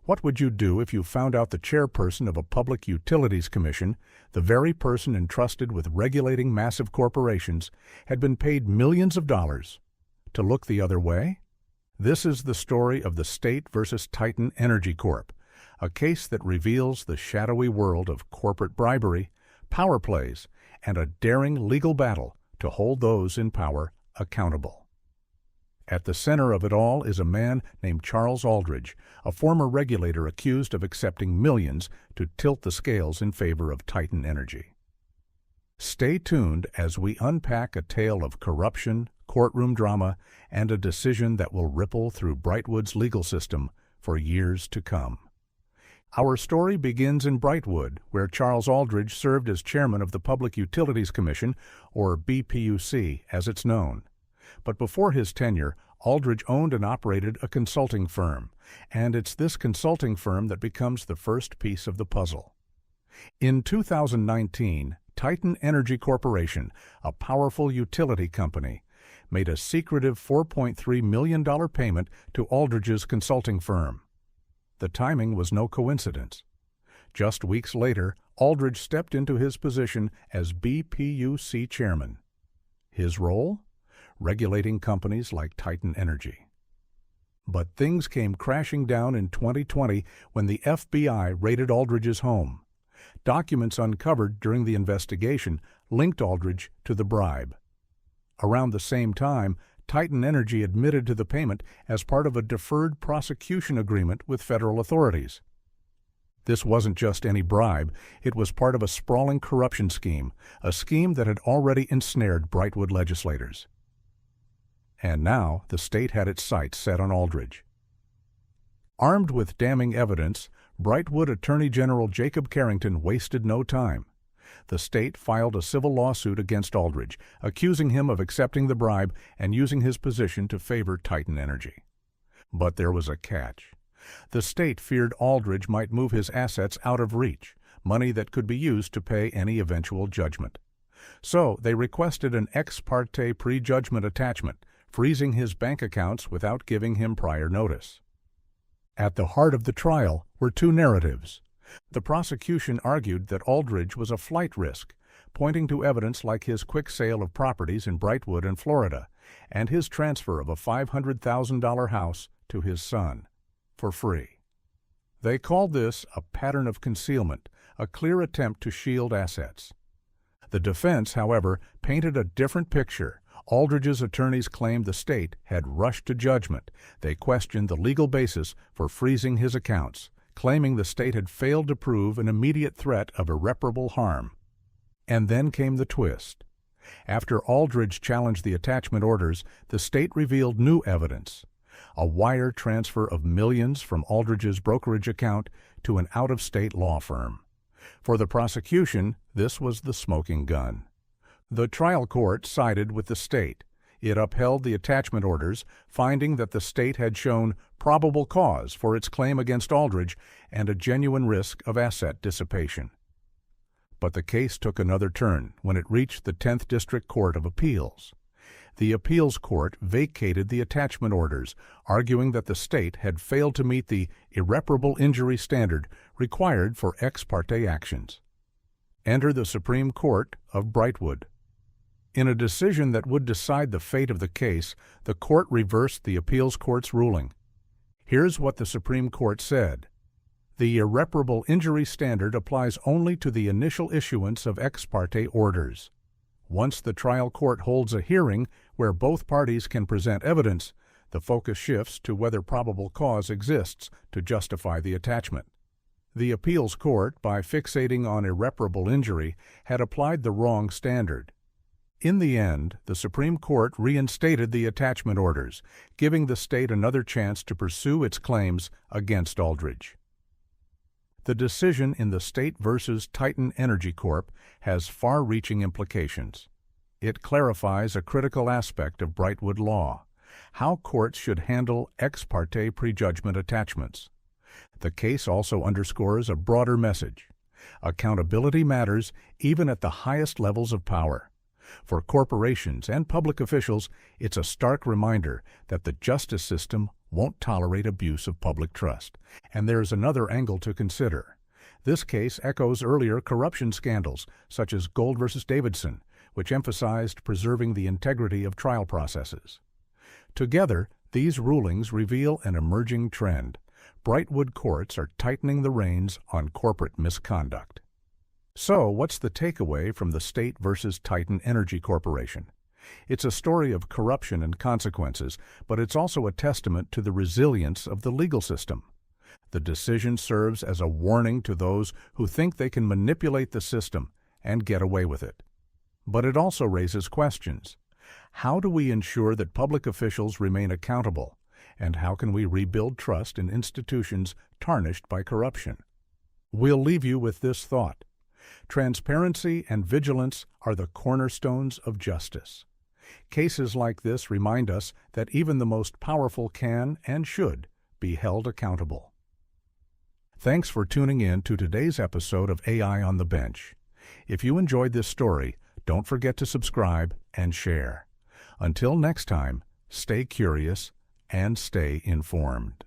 What would you do if you found out the chairperson of a public utilities commission, the very person entrusted with regulating massive corporations, had been paid millions of dollars to look the other way? This is the story of the State versus Titan Energy Corp, a case that reveals the shadowy world of corporate bribery, power plays, and a daring legal battle to hold those in power accountable. At the center of it all is a man named Charles Aldridge, a former regulator accused of accepting millions to tilt the scales in favor of Titan Energy. Stay tuned as we unpack a tale of corruption, courtroom drama, and a decision that will ripple through Brightwood's legal system for years to come. Our story begins in Brightwood, where Charles Aldridge served as chairman of the Public Utilities Commission, or BPUC as it's known. But before his tenure, Aldridge owned and operated a consulting firm, and it's this consulting firm that becomes the first piece of the puzzle. In 2019, Titan Energy Corporation, a powerful utility company, made a secretive $4.3 million payment to Aldridge's consulting firm. The timing was no coincidence. Just weeks later, Aldridge stepped into his position as BPUC chairman. His role? Regulating companies like Titan Energy. But things came crashing down in 2020 when the FBI raided Aldridge's home. Documents uncovered during the investigation linked Aldridge to the bribe. Around the same time, Titan Energy admitted to the payment as part of a deferred prosecution agreement with federal authorities. This wasn't just any bribe, it was part of a sprawling corruption scheme, a scheme that had already ensnared Brightwood legislators. And now the state had its sights set on Aldridge. Armed with damning evidence, Brightwood Attorney General Jacob Carrington wasted no time. The state filed a civil lawsuit against Aldridge, accusing him of accepting the bribe and using his position to favor Titan Energy. But there was a catch. The state feared Aldridge might move his assets out of reach, money that could be used to pay any eventual judgment. So they requested an ex parte prejudgment attachment, freezing his bank accounts without giving him prior notice. At the heart of the trial were two narratives. The prosecution argued that Aldridge was a flight risk, pointing to evidence like his quick sale of properties in Brightwood and Florida, and his transfer of a $500,000 house to his son, for free. They called this a pattern of concealment, a clear attempt to shield assets. The defense, however, painted a different picture. Aldridge's attorneys claimed the state had rushed to judgment. They questioned the legal basis for freezing his accounts, claiming the state had failed to prove an immediate threat of irreparable harm. And then came the twist. After Aldridge challenged the attachment orders, the state revealed new evidence: a wire transfer of millions from Aldridge's brokerage account to an out-of-state law firm. For the prosecution, this was the smoking gun. The trial court sided with the state. It upheld the attachment orders, finding that the state had shown probable cause for its claim against Aldridge and a genuine risk of asset dissipation. But the case took another turn when it reached the 10th District Court of Appeals. The appeals court vacated the attachment orders, arguing that the state had failed to meet the irreparable injury standard required for ex parte actions. Enter the Supreme Court of Brightwood. In a decision that would decide the fate of the case, the court reversed the appeals court's ruling. Here's what the Supreme Court said: the irreparable injury standard applies only to the initial issuance of ex parte orders. Once the trial court holds a hearing where both parties can present evidence, the focus shifts to whether probable cause exists to justify the attachment. The appeals court, by fixating on irreparable injury, had applied the wrong standard. In the end, the Supreme Court reinstated the attachment orders, giving the state another chance to pursue its claims against Aldridge. The decision in the State versus Titan Energy Corp has far-reaching implications. It clarifies a critical aspect of Brightwood law: how courts should handle ex parte prejudgment attachments. The case also underscores a broader message: accountability matters even at the highest levels of power. For corporations and public officials, it's a stark reminder that the justice system won't tolerate abuse of public trust. And there's another angle to consider. This case echoes earlier corruption scandals, such as Gold versus Davidson, which emphasized preserving the integrity of trial processes. Together, these rulings reveal an emerging trend. Brightwood courts are tightening the reins on corporate misconduct. So, what's the takeaway from the State versus Titan Energy Corporation? It's a story of corruption and consequences, but it's also a testament to the resilience of the legal system. The decision serves as a warning to those who think they can manipulate the system and get away with it. But it also raises questions. How do we ensure that public officials remain accountable? And how can we rebuild trust in institutions tarnished by corruption? We'll leave you with this thought. Transparency and vigilance are the cornerstones of justice. Cases like this remind us that even the most powerful can and should be held accountable. Thanks for tuning in to today's episode of AI on the Bench. If you enjoyed this story, don't forget to subscribe and share. Until next time, stay curious and stay informed.